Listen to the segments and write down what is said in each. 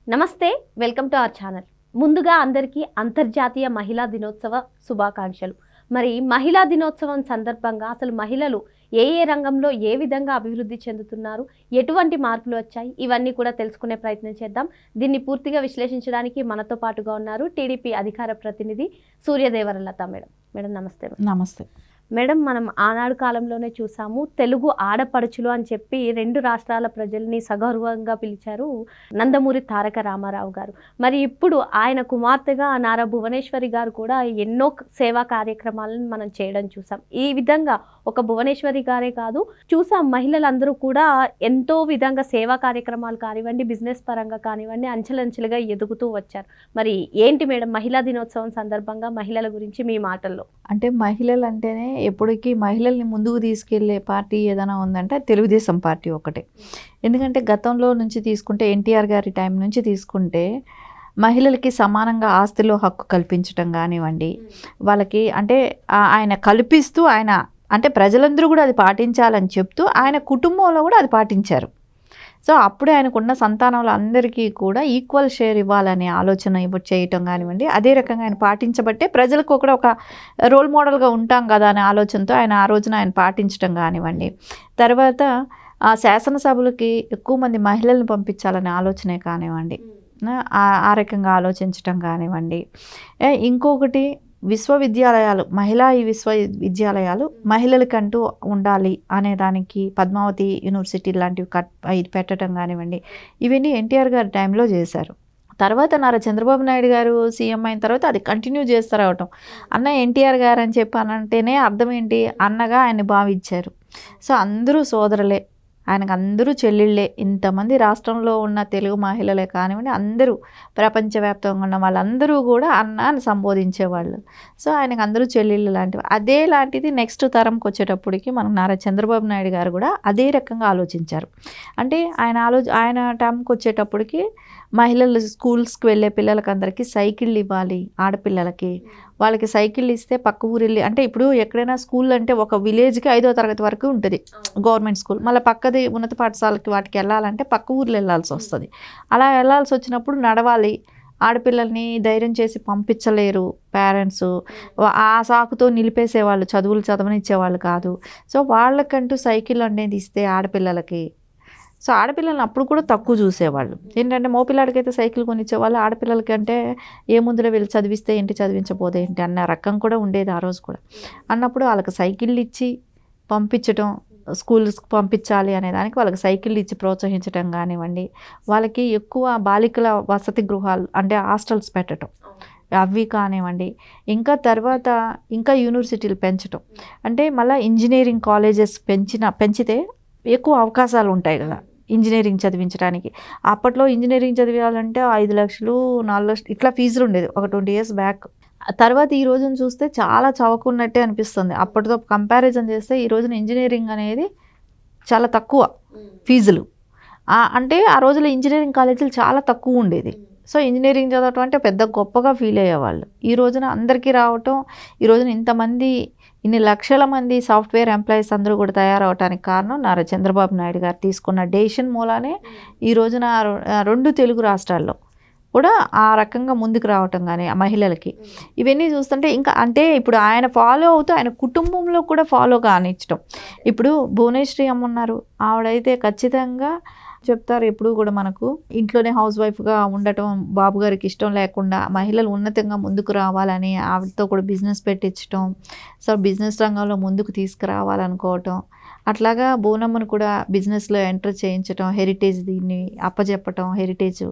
నమస్తే, welcome to our channel. ముందుగా అందరికీ అంతర్జాతీయ మహిళా దినోత్సవ శుభాకాంక్షలు. మరి మహిళా దినోత్సవం సందర్భంగా అసలు మహిళలు ఏ రంగంలో ఏ విధంగా అభివృద్ధి చెందుతున్నారు, ఎటువంటి మార్పులు వచ్చాయి, ఇవన్నీ కూడా తెలుసుకునే ప్రయత్నం చేద్దాం. దీన్ని పూర్తిగా విశ్లేషించడానికి మనతో పాటుగా ఉన్నారు టీడీపీ అధికార ప్రతినిధి సూర్యదేవరలత మేడం. మేడం నమస్తే. నమస్తే మేడం, మనం ఆనాడు కాలంలోనే చూసాము, తెలుగు ఆడపడుచులు అని చెప్పి 2 రాష్ట్రాల ప్రజల్ని సగౌరవంగా పిలిచారు నందమూరి తారక రామారావు గారు. మరి ఇప్పుడు ఆయన కుమార్తెగా నారా భువనేశ్వరి గారు కూడా ఎన్నో సేవా కార్యక్రమాలను మనం చేయడం చూసాం. ఈ విధంగా ఒక భువనేశ్వరి గారే కాదు, చూసాం మహిళలందరూ కూడా ఎంతో విధంగా సేవా కార్యక్రమాలు కానివ్వండి, బిజినెస్ పరంగా కానివ్వండి, అంచెలంచెలుగా ఎదుగుతూ వచ్చారు. మరి ఏంటి మేడం మహిళా దినోత్సవం సందర్భంగా మహిళల గురించి మీ మాటల్లో? అంటే మహిళలు అంటేనే ఎప్పటికీ మహిళల్ని ముందుకు తీసుకెళ్లే పార్టీ ఏదైనా ఉందంటే తెలుగుదేశం పార్టీ ఒకటే. ఎందుకంటే గతంలో నుంచి తీసుకుంటే ఎన్టీఆర్ గారి టైం నుంచి తీసుకుంటే మహిళలకి సమానంగా ఆస్తిలో హక్కు కల్పించడం కానివ్వండి, వాళ్ళకి అంటే ఆయన కల్పిస్తూ ఆయన అంటే ప్రజలందరూ కూడా అది పాటించాలని చెప్తూ ఆయన కుటుంబంలో కూడా అది పాటించారు. సో అప్పుడే ఆయనకున్న సంతానంలో అందరికీ కూడా ఈక్వల్ షేర్ ఇవ్వాలనే ఆలోచన చేయటం కానివ్వండి, అదే రకంగా ఆయన పాటించబట్టే ప్రజలకు కూడా ఒక రోల్ మోడల్గా ఉంటాం కదా అనే ఆలోచనతో ఆయన ఆ రోజున ఆయన పాటించడం కానివ్వండి. తర్వాత ఆ శాసనసభలకి ఎక్కువ మంది మహిళలను పంపించాలనే ఆలోచనే కానివ్వండి, ఆ రకంగా ఆలోచించటం కానివ్వండి. ఇంకొకటి విశ్వవిద్యాలయాలు, మహిళా విశ్వవిద్యాలయాలు మహిళలకంటూ ఉండాలి అనే దానికి పద్మావతి యూనివర్సిటీ లాంటివి ఇది పెట్టడం కానివ్వండి, ఇవన్నీ ఎన్టీఆర్ గారి టైంలో చేశారు. తర్వాత నారా చంద్రబాబు నాయుడు గారు సీఎం అయిన తర్వాత అది కంటిన్యూ చేస్తూ రావటం. అన్న ఎన్టీఆర్ గారు అని చెప్పానంటేనే అర్థం ఏంటి, అన్నగా ఆయన్ని భావించారు. సో అందరూ సోదరులే, ఆయనకు అందరూ చెల్లెళ్ళే. ఇంతమంది రాష్ట్రంలో ఉన్న తెలుగు మహిళలే కానివ్వండి, అందరూ ప్రపంచవ్యాప్తంగా ఉన్న వాళ్ళందరూ కూడా అన్న అని సంబోధించేవాళ్ళు. సో ఆయనకు అందరూ చెల్లెళ్ళు లాంటివి. అదే లాంటిది నెక్స్ట్ తరంకి వచ్చేటప్పటికి మనం నారా చంద్రబాబు నాయుడు గారు కూడా అదే రకంగా ఆలోచించారు. అంటే ఆయన టైంకి వచ్చేటప్పటికి మహిళలు స్కూల్స్కి వెళ్ళే పిల్లలకి అందరికీ సైకిళ్ళు ఇవ్వాలి. ఆడపిల్లలకి వాళ్ళకి సైకిళ్ళు ఇస్తే పక్క ఊరు వెళ్ళి, అంటే ఇప్పుడు ఎక్కడైనా స్కూల్ అంటే ఒక విలేజ్కి 5వ తరగతి వరకు ఉంటుంది గవర్నమెంట్ స్కూల్, మళ్ళీ పక్కది ఉన్నత పాఠశాలకి వాటికి వెళ్ళాలంటే పక్క ఊర్లు వెళ్ళాల్సి వస్తుంది. అలా వెళ్ళాల్సి వచ్చినప్పుడు నడవాలి, ఆడపిల్లల్ని ధైర్యం చేసి పంపించలేరు పేరెంట్స్. ఆ సాకుతో నిలిపేసేవాళ్ళు, చదువులు చదవనిచ్చేవాళ్ళు కాదు. సో వాళ్ళకంటూ సైకిల్ అనేది ఇస్తే ఆడపిల్లలకి, సో ఆడపిల్లల్ని అప్పుడు కూడా తక్కువ చూసేవాళ్ళు. ఏంటంటే మోపిల్లాడికైతే సైకిల్ కొనిచ్చేవాళ్ళు, ఆడపిల్లలకి అంటే ఏ ముందులో వీళ్ళు చదివిస్తే ఏంటి, చదివించబోదే ఏంటి అన్న రకం కూడా ఉండేది ఆ రోజు కూడా. అన్నప్పుడు వాళ్ళకి సైకిళ్ళు ఇచ్చి పంపించడం, స్కూల్స్కి పంపించాలి అనే దానికి వాళ్ళకి సైకిళ్ళు ఇచ్చి ప్రోత్సహించడం కానివ్వండి, వాళ్ళకి ఎక్కువ బాలికల వసతి గృహాలు అంటే హాస్టల్స్ పెట్టడం అవి కానివ్వండి, ఇంకా తర్వాత ఇంకా యూనివర్సిటీలు పెంచడం. అంటే మళ్ళీ ఇంజనీరింగ్ కాలేజెస్ పెంచితే ఎక్కువ అవకాశాలు ఉంటాయి కదా ఇంజనీరింగ్ చదివించడానికి. అప్పట్లో ఇంజనీరింగ్ చదివాలంటే 5 లక్షలు 4 లక్షలు ఇట్లా ఫీజులు ఉండేది ఒక 20 years బ్యాక్. తర్వాత ఈ రోజున చూస్తే చాలా చవకున్నట్టే అనిపిస్తుంది. అప్పటితో కంపారిజన్ చేస్తే ఈ రోజున ఇంజనీరింగ్ అనేది చాలా తక్కువ ఫీజులు. అంటే ఆ రోజుల్లో ఇంజనీరింగ్ కాలేజీలు చాలా తక్కువ ఉండేది. సో ఇంజనీరింగ్ చదవటం అంటే పెద్ద గొప్పగా ఫీల్ అయ్యేవాళ్ళు. ఈ రోజున అందరికీ రావటం, ఈ రోజున ఇంతమంది ఇన్ని లక్షల మంది సాఫ్ట్వేర్ ఎంప్లాయీస్ అందరూ కూడా తయారవటానికి కారణం నారా చంద్రబాబు నాయుడు గారు తీసుకున్న డెసిషన్ మూలానే ఈ రోజున 2 తెలుగు రాష్ట్రాల్లో కూడా ఆ రకంగా ముందుకు రావటం కానీ ఆ మహిళలకి ఇవన్నీ చూస్తుంటే ఇంకా అంటే ఇప్పుడు ఆయన ఫాలో అవుతూ ఆయన కుటుంబంలో కూడా ఫాలో కానిచ్చడం. ఇప్పుడు భువనేశ్వరి అమ్మ ఉన్నారు, ఆవిడైతే ఖచ్చితంగా చెప్తారు ఎప్పుడు కూడా మనకు ఇంట్లోనే హౌస్ వైఫ్గా ఉండటం బాబు గారికి ఇష్టం లేకుండా మహిళలు ఉన్నతంగా ముందుకు రావాలని ఆవిడతో కూడా బిజినెస్ పెట్టించడం, సో బిజినెస్ రంగంలో ముందుకు తీసుకురావాలనుకోవటం, అట్లాగా బోనమ్మను కూడా బిజినెస్లో ఎంటర్ చేయించడం, హెరిటేజ్ దీన్ని అప్పచెప్పటం హెరిటేజ్.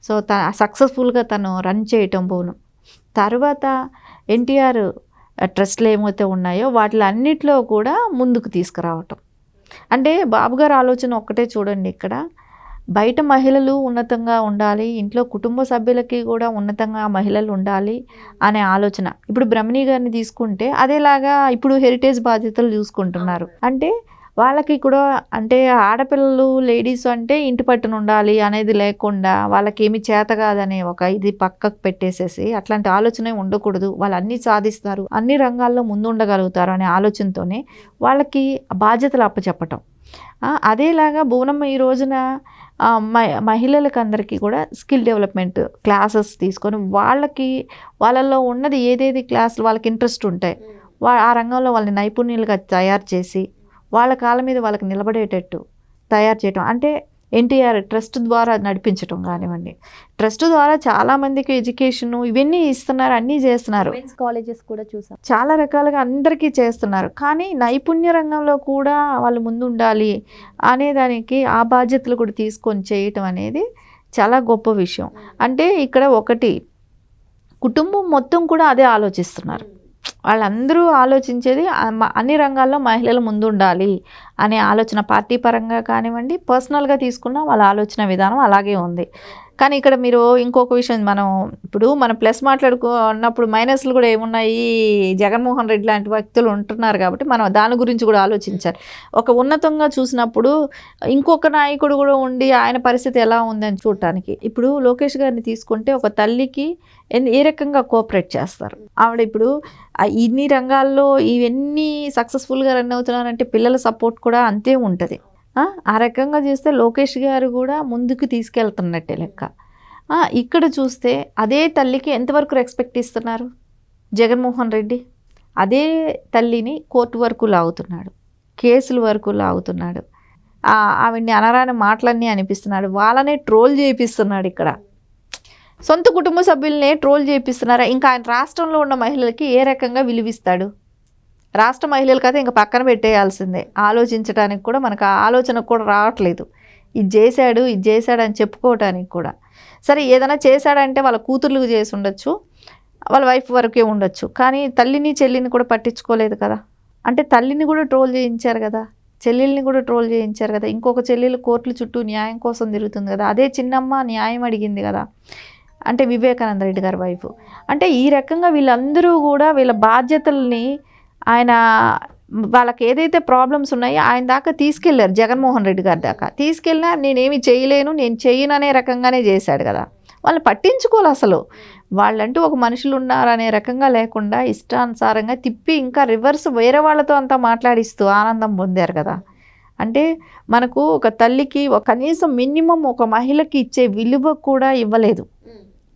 సో సక్సెస్ఫుల్గా తను రన్ చేయటం బోనం. తర్వాత ఎన్టీఆర్ ట్రస్ట్లు ఏమైతే ఉన్నాయో వాటిలన్నిటిలో కూడా ముందుకు తీసుకురావటం. అంటే బాబుగారు ఆలోచన ఒక్కటే చూడండి, ఇక్కడ బయట మహిళలు ఉన్నతంగా ఉండాలి, ఇంట్లో కుటుంబ సభ్యులకి కూడా ఉన్నతంగా మహిళలు ఉండాలి అనే ఆలోచన. ఇప్పుడు బ్రహ్మణి గారిని తీసుకుంటే అదేలాగా ఇప్పుడు హెరిటేజ్ బాధ్యతలు చూసుకుంటున్నారు. అంటే వాళ్ళకి కూడా అంటే ఆడపిల్లలు లేడీస్ అంటే ఇంటి పట్టున ఉండాలి అనేది లేకుండా వాళ్ళకి ఏమి చేత కాదనే ఒక ఇది పక్కకు పెట్టేసేసి అట్లాంటి ఆలోచనే ఉండకూడదు, వాళ్ళు అన్నీ సాధిస్తారు, అన్ని రంగాల్లో ముందు ఉండగలుగుతారు అనే ఆలోచనతోనే వాళ్ళకి బాధ్యతలు అప్పచెప్పటం. అదేలాగా బోనమ్మ ఈ రోజున మహిళలకు అందరికీ కూడా స్కిల్ డెవలప్మెంట్ క్లాసెస్ తీసుకొని వాళ్ళల్లో ఉన్నది ఏదేది క్లాసులు వాళ్ళకి ఇంట్రెస్ట్ ఉంటాయి ఆ రంగంలో వాళ్ళని నైపుణ్యులుగా తయారు చేసి వాళ్ళ కాళ్ళ మీద వాళ్ళకి నిలబడేటట్టు తయారు చేయటం. అంటే ఎన్టీఆర్ ట్రస్ట్ ద్వారా నడిపించటం కానివ్వండి, ట్రస్ట్ ద్వారా చాలామందికి ఎడ్యుకేషన్ ఇవన్నీ ఇస్తున్నారు, అన్నీ చేస్తున్నారు, కాలేజెస్ కూడా చూసాం, చాలా రకాలుగా అందరికీ చేస్తున్నారు. కానీ నైపుణ్య రంగంలో కూడా వాళ్ళు ముందు ఉండాలి అనేదానికి ఆ బాధ్యతలు కూడా తీసుకొని చేయటం అనేది చాలా గొప్ప విషయం. అంటే ఇక్కడ ఒకటి కుటుంబం మొత్తం కూడా అదే ఆలోచిస్తున్నారు. వాళ్ళందరూ ఆలోచించేది అన్ని రంగాల్లో మహిళలు ముందు ఉండాలి అనే ఆలోచన, పార్టీ పరంగా కానివ్వండి, పర్సనల్గా తీసుకున్న వాళ్ళ ఆలోచన విధానం అలాగే ఉంది. కానీ ఇక్కడ మీరు ఇంకొక విషయం, మనం ప్లస్ మాట్లాడుకున్నప్పుడు మైనస్లు కూడా ఏమున్నాయి, జగన్మోహన్ రెడ్డి లాంటి వ్యక్తులు ఉంటున్నారు కాబట్టి మనం దాని గురించి కూడా ఆలోచించాలి. ఒక ఉన్నతంగా చూసినప్పుడు ఇంకొక నాయకుడు కూడా ఉండి ఆయన పరిస్థితి ఎలా ఉందని చూడటానికి. ఇప్పుడు లోకేష్ గారిని తీసుకుంటే ఒక తల్లికి ఏ రకంగా కోఆపరేట్ చేస్తారు ఆవిడ. ఇప్పుడు ఇన్ని రంగాల్లో ఇవన్నీ సక్సెస్ఫుల్గా రన్ అవుతున్నారంటే పిల్లల సపోర్ట్ కూడా అంతే ఉంటుంది. ఆ రకంగా చూస్తే లోకేష్ గారు కూడా ముందుకు తీసుకెళ్తున్నట్టే లెక్క. ఇక్కడ చూస్తే అదే తల్లికి ఎంతవరకు రెస్పెక్ట్ ఇస్తున్నారు జగన్మోహన్ రెడ్డి. అదే తల్లిని కోర్టు వరకు లాగుతున్నాడు, కేసుల వరకు లాగుతున్నాడు, ఆవిడ్ని అనరాని మాటలన్నీ అనిపిస్తున్నాడు, వాళ్ళనే ట్రోల్ చేయిస్తున్నాడు. ఇక్కడ సొంత కుటుంబ సభ్యులనే ట్రోల్ చేయిస్తున్నారా? ఇంకా ఆయన రాష్ట్రంలో ఉన్న మహిళలకి ఏ రకంగా విలువిస్తాడు? రాష్ట్ర మహిళలు కదా ఇంకా పక్కన పెట్టేయాల్సిందే. ఆలోచించడానికి కూడా మనకు ఆ ఆలోచన కూడా రావట్లేదు. ఇది చేశాడు అని చెప్పుకోవటానికి కూడా. సరే ఏదైనా చేశాడంటే వాళ్ళ కూతుర్లకు చేసి ఉండొచ్చు, వాళ్ళ వైఫ్ వరకే ఉండొచ్చు, కానీ తల్లిని చెల్లిని కూడా పట్టించుకోలేదు కదా. అంటే తల్లిని కూడా ట్రోల్ చేయించారు కదా, చెల్లెల్ని కూడా ట్రోల్ చేయించారు కదా. ఇంకొక చెల్లెలు కోర్టుల చుట్టూ న్యాయం కోసం తిరుగుతుంది కదా, అదే చిన్నమ్మ న్యాయం అడిగింది కదా, అంటే వివేకానంద రెడ్డి గారి వైఫ్. అంటే ఈ రకంగా వీళ్ళందరూ కూడా వీళ్ళ బాధ్యతల్ని ఆయన వాళ్ళకి ఏదైతే ప్రాబ్లమ్స్ ఉన్నాయో ఆయన దాకా తీసుకెళ్లారు, జగన్మోహన్ రెడ్డి గారి దాకా తీసుకెళ్ళినా నేనేమి చేయలేను, నేను చెయ్యను అనే రకంగానే చేశాడు కదా. వాళ్ళు పట్టించుకోవాలి అసలు. వాళ్ళంటూ ఒక మనుషులు ఉన్నారనే రకంగా లేకుండా ఇష్టానుసారంగా తిప్పి ఇంకా రివర్స్ వేరే వాళ్ళతో అంతా మాట్లాడిస్తూ ఆనందం పొందారు కదా. అంటే మనకు ఒక తల్లికి కనీసం మినిమం ఒక మహిళకి ఇచ్చే విలువ కూడా ఇవ్వలేదు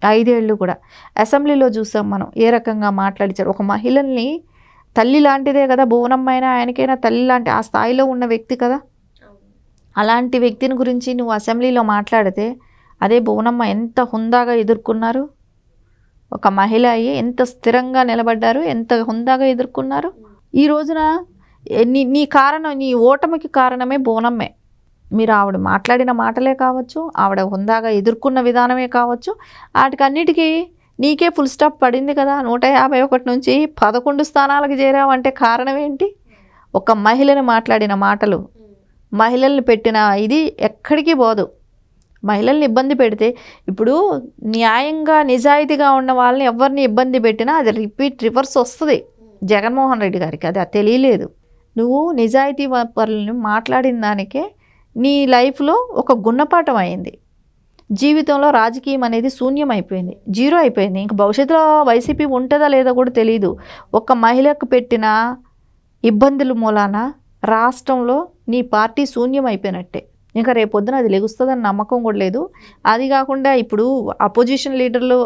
5 ఏళ్ళు కూడా. అసెంబ్లీలో చూసాం మనం ఏ రకంగా మాట్లాడించారు. ఒక మహిళల్ని తల్లి లాంటిదే కదా, భువనమ్మైనా ఆయనకైనా తల్లి లాంటి ఆ స్థాయిలో ఉన్న వ్యక్తి కదా. అలాంటి వ్యక్తిని గురించి నువ్వు అసెంబ్లీలో మాట్లాడితే అదే భువనమ్మ ఎంత హుందాగా ఎదుర్కొన్నారు, ఒక మహిళ అయ్యి ఎంత స్థిరంగా నిలబడ్డారు, ఎంత హుందాగా ఎదుర్కొన్నారు. ఈ రోజున నీ ఓటమికి కారణమే భువనమ్మే. మీరు ఆవిడ మాట్లాడిన మాటలే కావచ్చు, ఆవిడ హుందాగా ఎదుర్కొన్న విధానమే కావచ్చు, వాటికన్నిటికీ నీకే ఫుల్ స్టాప్ పడింది కదా. 151 నుంచి 11 స్థానాలకు చేరావంటే కారణం ఏంటి? ఒక మహిళని మాట్లాడిన మాటలు, మహిళల్ని పెట్టిన ఇది ఎక్కడికి పోదు. మహిళల్ని ఇబ్బంది పెడితే ఇప్పుడు న్యాయంగా నిజాయితీగా ఉన్న వాళ్ళని ఎవరిని ఇబ్బంది పెట్టినా అది రివర్స్ వస్తుంది జగన్మోహన్ రెడ్డి గారికి. అది తెలియలేదు. నువ్వు నిజాయితీ పరులని మాట్లాడిన దానికే నీ లైఫ్లో ఒక గుణపాఠం అయింది. జీవితంలో రాజకీయం అనేది శూన్యం అయిపోయింది, జీరో అయిపోయింది. ఇంక భవిష్యత్తులో వైసీపీ ఉంటుందా లేదో కూడా తెలియదు. ఒక మహిళకు పెట్టిన ఇబ్బందుల మూలాన రాష్ట్రంలో నీ పార్టీ శూన్యం అయిపోయినట్టే. ఇంకా రేపొద్దున అది లెగుస్తుందని నమ్మకం కూడా లేదు. అది కాకుండా ఇప్పుడు అపోజిషన్ లీడర్లు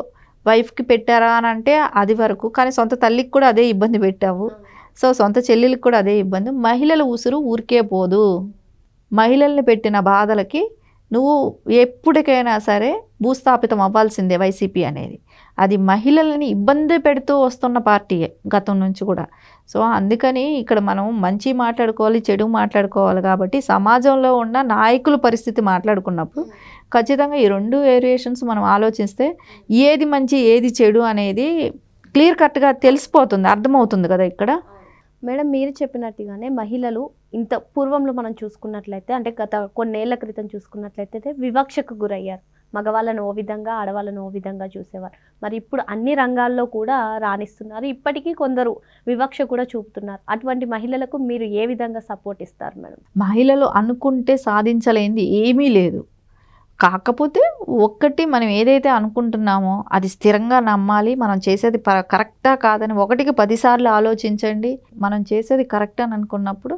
వైఫ్కి పెట్టారా అని అంటే అది వరకు, కానీ సొంత తల్లికి కూడా అదే ఇబ్బంది పెట్టావు. సో సొంత చెల్లెలకు కూడా అదే ఇబ్బంది. మహిళల ఉసురు ఊరికే పోదు. మహిళల్ని పెట్టిన బాధలకి నువ్వు ఎప్పటికైనా సరే భూస్థాపితం అవ్వాల్సిందే వైసీపీ అనేది. అది మహిళలని ఇబ్బంది పెడుతూ వస్తున్న పార్టీయే గతం నుంచి కూడా. సో అందుకని ఇక్కడ మనం మంచి మాట్లాడుకోవాలి, చెడు మాట్లాడుకోవాలి. కాబట్టి సమాజంలో ఉన్న నాయకుల పరిస్థితి మాట్లాడుకున్నప్పుడు ఖచ్చితంగా ఈ 2 వేరియేషన్స్ మనం ఆలోచిస్తే ఏది మంచి ఏది చెడు అనేది క్లియర్ కట్గా తెలిసిపోతుంది, అర్థమవుతుంది కదా ఇక్కడ. మేడం మీరు చెప్పినట్టుగానే మహిళలు ఇంత పూర్వంలో మనం చూసుకున్నట్లయితే, అంటే గత కొన్నేళ్ల క్రితం చూసుకున్నట్లయితే వివక్షకు గురయ్యారు. మగవాళ్ళను ఓ విధంగా, ఆడవాళ్ళను ఓ విధంగా చూసేవారు. మరి ఇప్పుడు అన్ని రంగాల్లో కూడా రాణిస్తున్నారు. ఇప్పటికీ కొందరు వివక్ష కూడా చూపుతున్నారు. అటువంటి మహిళలకు మీరు ఏ విధంగా సపోర్ట్ ఇస్తారు మేడం? మహిళలు అనుకుంటే సాధించలేనిది ఏమీ లేదు. కాకపోతే ఒక్కటి మనం ఏదైతే అనుకుంటున్నామో అది స్థిరంగా నమ్మాలి. మనం చేసేది కరెక్టా కాదని 1కి 10 సార్లు ఆలోచించండి. మనం చేసేది కరెక్ట్ అని అనుకున్నప్పుడు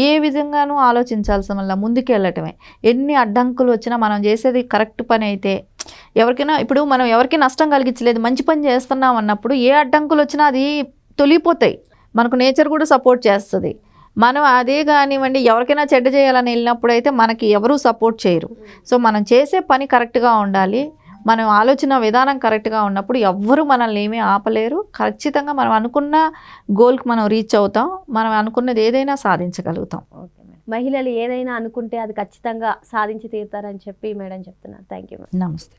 ఏ విధంగానూ ఆలోచించాల్సిన వల్ల ముందుకు వెళ్ళటమే. ఎన్ని అడ్డంకులు వచ్చినా మనం చేసేది కరెక్ట్ పని అయితే ఎవరికైనా, ఇప్పుడు మనం ఎవరికి నష్టం కలిగించలేదు, మంచి పని చేస్తున్నాం అన్నప్పుడు ఏ అడ్డంకులు వచ్చినా అది తొలిగిపోతాయి. మనకు నేచర్ కూడా సపోర్ట్ చేస్తుంది. మనం అదే కానివ్వండి, ఎవరికైనా చెడ్డ చేయాలని వెళ్ళినప్పుడు అయితే మనకి ఎవరూ సపోర్ట్ చేయరు. సో మనం చేసే పని కరెక్ట్గా ఉండాలి. మనం ఆలోచన విధానం కరెక్ట్గా ఉన్నప్పుడు ఎవ్వరూ మనల్ని ఏమీ ఆపలేరు. ఖచ్చితంగా మనం అనుకున్న గోల్కి మనం రీచ్ అవుతాం. మనం అనుకున్నది ఏదైనా సాధించగలుగుతాం. Okay madam. మహిళలు ఏదైనా అనుకుంటే అది ఖచ్చితంగా సాధించి తీరుతారని చెప్పి మేడం చెప్తున్నారు. Thank you. నమస్తే.